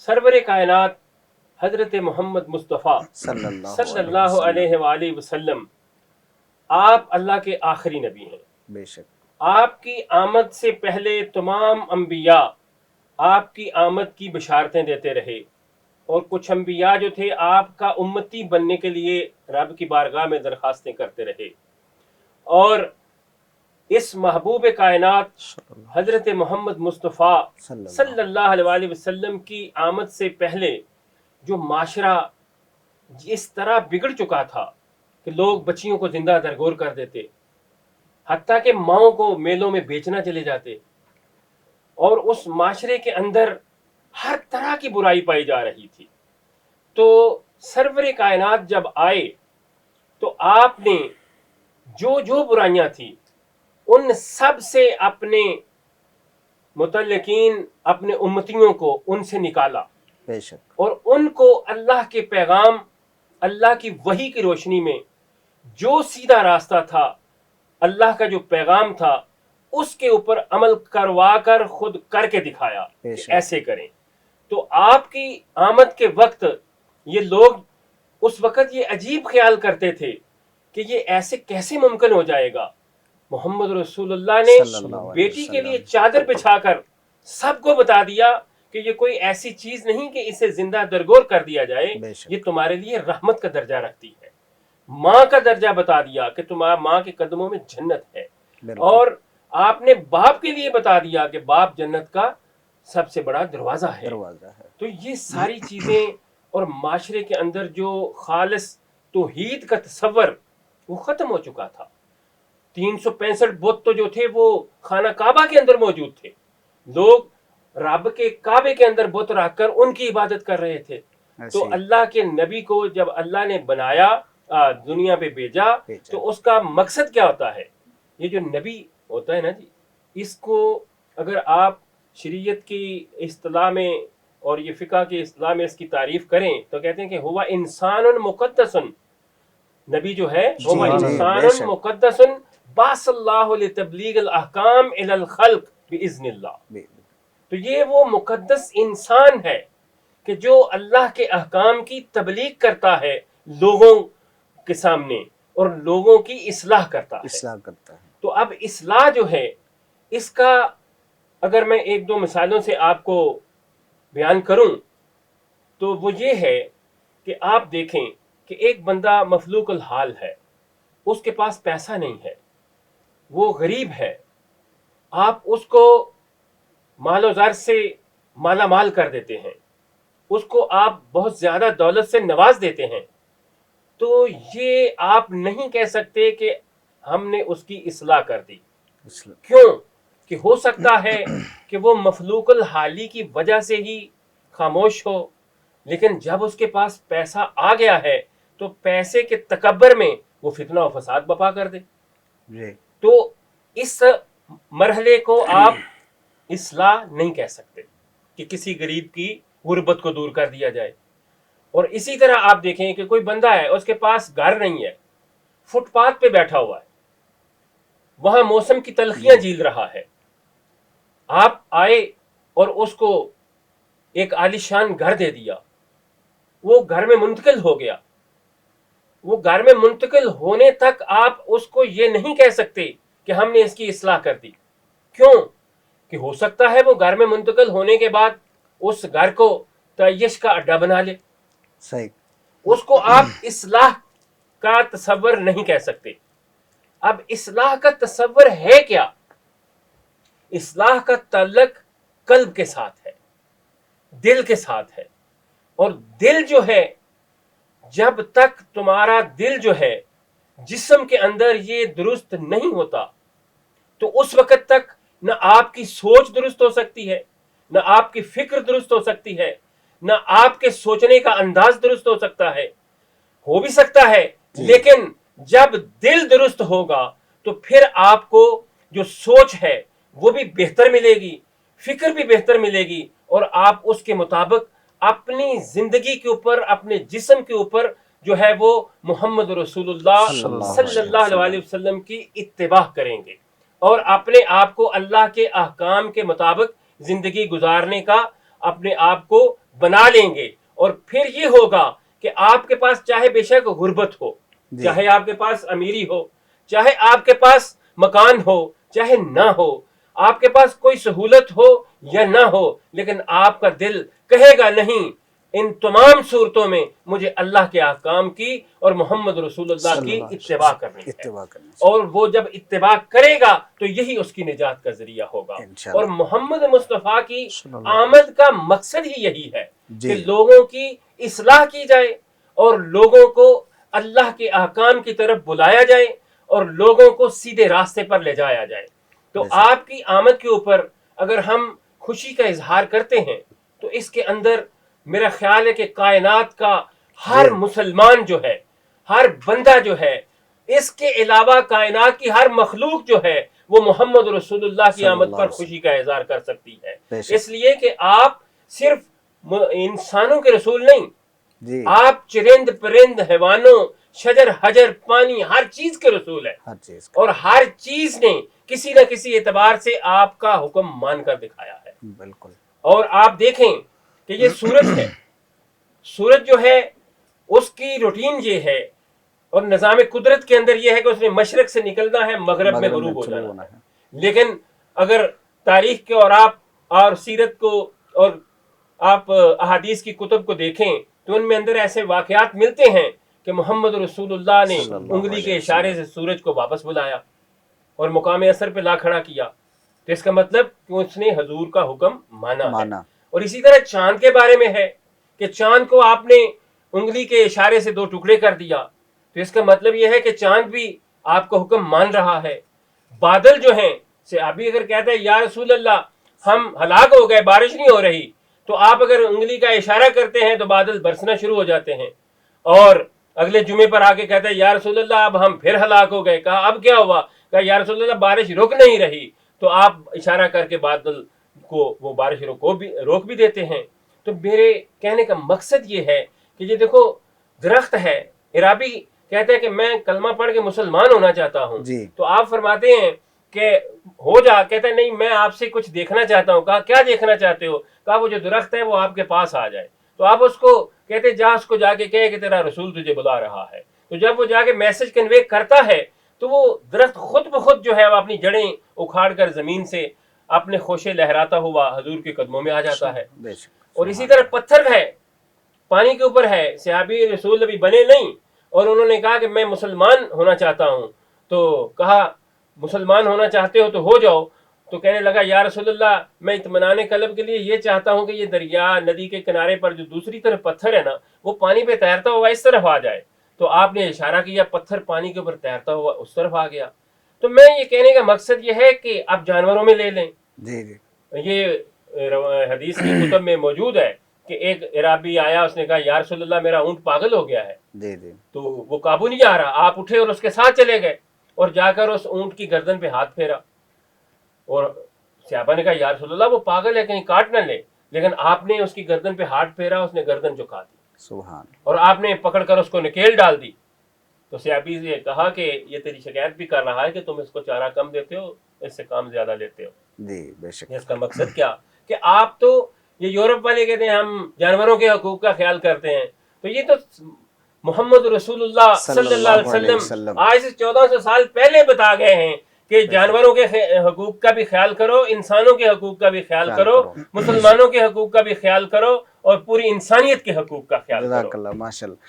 سرور کائنات حضرت محمد مصطفیٰ صلی صلی اللہ علیہ وآلہ وسلم آپ اللہ کے آخری نبی ہیں. بے شک. آپ کی آمد سے پہلے تمام انبیاء آپ کی آمد کی بشارتیں دیتے رہے، اور کچھ انبیاء جو تھے آپ کا امتی بننے کے لیے رب کی بارگاہ میں درخواستیں کرتے رہے. اور اس محبوب کائنات حضرت محمد مصطفیٰ صلی اللہ علیہ وآلہ وسلم کی آمد سے پہلے جو معاشرہ اس طرح بگڑ چکا تھا کہ لوگ بچیوں کو زندہ درگور کر دیتے، حتیٰ کہ ماؤں کو میلوں میں بیچنا چلے جاتے، اور اس معاشرے کے اندر ہر طرح کی برائی پائی جا رہی تھی. تو سرور کائنات جب آئے تو آپ نے جو برائیاں تھیں ان سب سے اپنے متعلقین، اپنے امتیوں کو ان سے نکالا، بے شک. اور ان کو اللہ کے پیغام، اللہ کی وحی کی روشنی میں جو سیدھا راستہ تھا، اللہ کا جو پیغام تھا، اس کے اوپر عمل کروا کر خود کر کے دکھایا کہ ایسے کریں. تو آپ کی آمد کے وقت یہ لوگ اس وقت یہ عجیب خیال کرتے تھے کہ یہ ایسے کیسے ممکن ہو جائے گا. محمد رسول اللہ نے بیٹی کے لیے چادر بچھا کر سب کو بتا دیا کہ یہ کوئی ایسی چیز نہیں کہ اسے زندہ درگور کر دیا جائے، یہ تمہارے لیے رحمت کا درجہ رکھتی ہے. ماں کا درجہ بتا دیا کہ تمہارا ماں کے قدموں میں جنت ہے. اور آپ نے باپ کے لیے بتا دیا کہ باپ جنت کا سب سے بڑا دروازہ ہے. تو یہ ساری چیزیں، اور معاشرے کے اندر جو خالص توحید کا تصور وہ ختم ہو چکا تھا. 365 بت تو جو تھے وہ خانہ کعبہ کے اندر موجود تھے. لوگ رب کے کعبے کے اندر بت رکھ کر ان کی عبادت کر رہے تھے. تو اللہ کے نبی کو جب اللہ نے بنایا، دنیا پہ بھیجا، تو اس کا مقصد کیا ہوتا ہے؟ یہ جو نبی ہوتا ہے نا جی، اس کو اگر آپ شریعت کی اصطلاح میں اور یہ فقہ کی اصطلاح میں اس کی تعریف کریں تو کہتے ہیں کہ ہوا انسان مقدس. نبی جو ہے ہوا انسان مقدس باس اللہ لتبلیغ الاحکام الی الخلق باذن اللہ. تو یہ وہ مقدس انسان ہے کہ جو اللہ کے احکام کی تبلیغ کرتا ہے لوگوں کے سامنے اور لوگوں کی اصلاح کرتا ہے. تو اب اصلاح جو ہے اس کا اگر میں ایک دو مثالوں سے آپ کو بیان کروں تو وہ یہ ہے کہ آپ دیکھیں کہ ایک بندہ مفلوق الحال ہے، اس کے پاس پیسہ نہیں ہے، وہ غریب ہے، آپ اس کو مال و زر سے مالا مال کر دیتے ہیں، اس کو آپ بہت زیادہ دولت سے نواز دیتے ہیں، تو یہ آپ نہیں کہہ سکتے کہ ہم نے اس کی اصلاح کر دی. کیوں کہ ہو سکتا ہے کہ وہ مفلوق الحالی کی وجہ سے ہی خاموش ہو، لیکن جب اس کے پاس پیسہ آ گیا ہے تو پیسے کے تکبر میں وہ فتنہ و فساد بپا کر دے. تو اس مرحلے کو آپ اصلاح نہیں کہہ سکتے کہ کسی غریب کی غربت کو دور کر دیا جائے. اور اسی طرح آپ دیکھیں کہ کوئی بندہ ہے، اس کے پاس گھر نہیں ہے، فٹ پاتھ پہ بیٹھا ہوا ہے، وہاں موسم کی تلخیاں جھیل رہا ہے، آپ آئے اور اس کو ایک عالیشان گھر دے دیا، وہ گھر میں منتقل ہو گیا. وہ گھر میں منتقل ہونے تک آپ اس کو یہ نہیں کہہ سکتے کہ ہم نے اس کی اصلاح کر دی. کیوں کہ ہو سکتا ہے وہ گھر میں منتقل ہونے کے بعد اس گھر کو تعیش کا اڈا بنا لے. صحیح. اس کو آپ اصلاح کا تصور نہیں کہہ سکتے. اب اصلاح کا تصور ہے کیا؟ اصلاح کا تعلق قلب کے ساتھ ہے، دل کے ساتھ ہے. اور دل جو ہے، جب تک تمہارا دل جو ہے جسم کے اندر یہ درست نہیں ہوتا تو اس وقت تک نہ آپ کی سوچ درست ہو سکتی ہے، نہ آپ کی فکر درست ہو سکتی ہے، نہ آپ کے سوچنے کا انداز درست ہو سکتا ہے. ہو بھی سکتا ہے لیکن جب دل درست ہوگا تو پھر آپ کو جو سوچ ہے وہ بھی بہتر ملے گی، فکر بھی بہتر ملے گی، اور آپ اس کے مطابق اپنی زندگی کے اوپر، اپنے جسم کے اوپر جو ہے وہ محمد رسول اللہ صلی اللہ علیہ وسلم کی اتباع کریں گے، اور اپنے آپ کو اللہ کے احکام کے مطابق زندگی گزارنے کا اپنے آپ کو بنا لیں گے، اور پھر یہ ہوگا کہ آپ کے پاس چاہے بے شک غربت ہو، چاہے آپ کے پاس امیری ہو، چاہے آپ کے پاس مکان ہو چاہے نہ ہو، آپ کے پاس کوئی سہولت ہو یا نہ ہو، لیکن آپ کا دل کہے گا نہیں، ان تمام صورتوں میں مجھے اللہ کے احکام کی اور محمد رسول اللہ کی اتباع کرنی ہے، اور وہ جب اتباع کرے گا تو یہی اس کی نجات کا ذریعہ ہوگا۔ اور محمد مصطفیٰ کی آمد کا مقصد ہی یہی ہے کہ لوگوں کی اصلاح کی جائے اور لوگوں کو اللہ کے احکام کی طرف بلایا جائے اور لوگوں کو سیدھے راستے پر لے جایا جائے۔ تو آپ کی آمد کے اوپر اگر ہم خوشی کا اظہار کرتے ہیں تو اس کے اندر میرا خیال ہے کہ کائنات کا ہر مسلمان جو ہے، ہر بندہ جو ہے، اس کے علاوہ کائنات کی ہر مخلوق جو ہے وہ محمد رسول اللہ کی آمد پر خوشی کا اظہار کر سکتی ہے، اس لیے کہ آپ صرف انسانوں کے رسول نہیں، آپ چرند پرند حیوانوں شجر حجر پانی ہر چیز کے رسول ہیں، اور ہر چیز نے کسی نہ کسی اعتبار سے آپ کا حکم مان کر دکھایا ہے۔ بالکل۔ اور آپ دیکھیں کہ یہ سورج ہے، سورج جو ہے اس کی روٹین یہ ہے اور نظام قدرت کے اندر یہ ہے کہ اس نے مشرق سے نکلنا ہے، مغرب میں غروب ہو جانا ہے، لیکن اگر تاریخ کے اور آپ اور سیرت کو اور آپ احادیث کی کتب کو دیکھیں تو ان میں اندر ایسے واقعات ملتے ہیں کہ محمد رسول اللہ نے انگلی کے اشارے سے سورج کو واپس بلایا اور مقام اثر پہ لا کھڑا کیا، تو اس کا مطلب کہ اس نے حضور کا حکم مانا ہے۔ اور اسی طرح چاند کے بارے میں ہے کہ چاند کو آپ نے انگلی کے اشارے سے 2 ٹکڑے کر دیا، تو اس کا مطلب یہ ہے کہ چاند بھی آپ کا حکم مان رہا ہے۔ بادل جو ہیں، صحابی اگر کہتا ہے یا رسول اللہ ہم ہلاک ہو گئے، بارش نہیں ہو رہی، تو آپ اگر انگلی کا اشارہ کرتے ہیں تو بادل برسنا شروع ہو جاتے ہیں، اور اگلے جمعے پر آ کے کہتا ہے یا رسول اللہ اب ہم پھر ہلاک ہو گئے، کہا اب کیا ہوا، کہا یا رسول اللہ بارش رک نہیں رہی، تو آپ اشارہ کر کے بادل کو وہ بارش روک بھی دیتے ہیں۔ تو میرے کہنے کا مقصد یہ ہے کہ یہ دیکھو درخت ہے، عرابی کہتے ہیں کہ میں کلمہ پڑھ کے مسلمان ہونا چاہتا ہوں، تو آپ فرماتے ہیں کہ ہو جا، کہتا ہے نہیں میں آپ سے کچھ دیکھنا چاہتا ہوں، کہا کیا دیکھنا چاہتے ہو، کہا وہ جو درخت ہے وہ آپ کے پاس آ جائے، تو آپ اس کو کہتے جا اس کو جا کے کہے کہ تیرا رسول تجھے بلا رہا ہے، تو جب وہ جا کے میسج کنوے کرتا ہے تو وہ درخت خود بخود جو ہے وہ اپنی جڑیں اکھاڑ کر زمین سے اپنے خوشے لہراتا ہوا حضور کے قدموں میں آ جاتا ہے۔ اور اسی طرح پتھر ہے، پانی کے اوپر ہے، صحابی رسول ابھی بنے نہیں اور انہوں نے کہا کہ میں مسلمان ہونا چاہتا ہوں، تو کہا مسلمان ہونا چاہتے ہو تو ہو جاؤ، تو کہنے لگا یا رسول اللہ میں اطمینان قلب کے لیے یہ چاہتا ہوں کہ یہ دریا ندی کے کنارے پر جو دوسری طرف پتھر ہے نا وہ پانی پہ تیرتا ہوا اس طرف آ جائے، تو آپ نے اشارہ کیا، پتھر پانی کے اوپر تیرتا ہوا اس طرف آ گیا۔ تو میں یہ کہنے کا مقصد یہ ہے کہ آپ جانوروں میں لے لیں، یہ حدیث کی کتب میں موجود ہے کہ ایک عرابی آیا، اس نے کہا یا رسول اللہ میرا اونٹ پاگل ہو گیا ہے، تو وہ قابو نہیں آ رہا، آپ اٹھے اور اس کے ساتھ چلے گئے اور جا کر اس اونٹ کی گردن پہ ہاتھ پھیرا، اور صحابہ نے کہا یا رسول اللہ وہ پاگل ہے کہیں کاٹ نہ لے، لیکن آپ نے اس کی گردن پہ ہاتھ پھیرا، اس نے گردن جھکا دی، سبحان، اور آپ نے پکڑ کر اس کو نکیل ڈال دی، تو صحابی نے کہا کہ یہ تیری شکایت بھی کر رہا ہے کہ تم اس کو چارہ کم دیتے ہو، اس سے کام زیادہ لیتے ہو۔ جی بے شک۔ اس کا مقصد کیا کہ آپ تو یہ یورپ والے کہتے ہیں ہم جانوروں کے حقوق کا خیال کرتے ہیں، تو یہ تو محمد رسول اللہ صلی اللہ علیہ وسلم آج سے 1400 سال پہلے بتا گئے ہیں کہ جانوروں کے حقوق کا بھی خیال کرو، انسانوں کے حقوق کا بھی خیال کرو، مسلمانوں کے حقوق کا بھی خیال کرو، اور پوری انسانیت کے حقوق کا خیال کرو۔ جزاک اللہ، ماشاء اللہ۔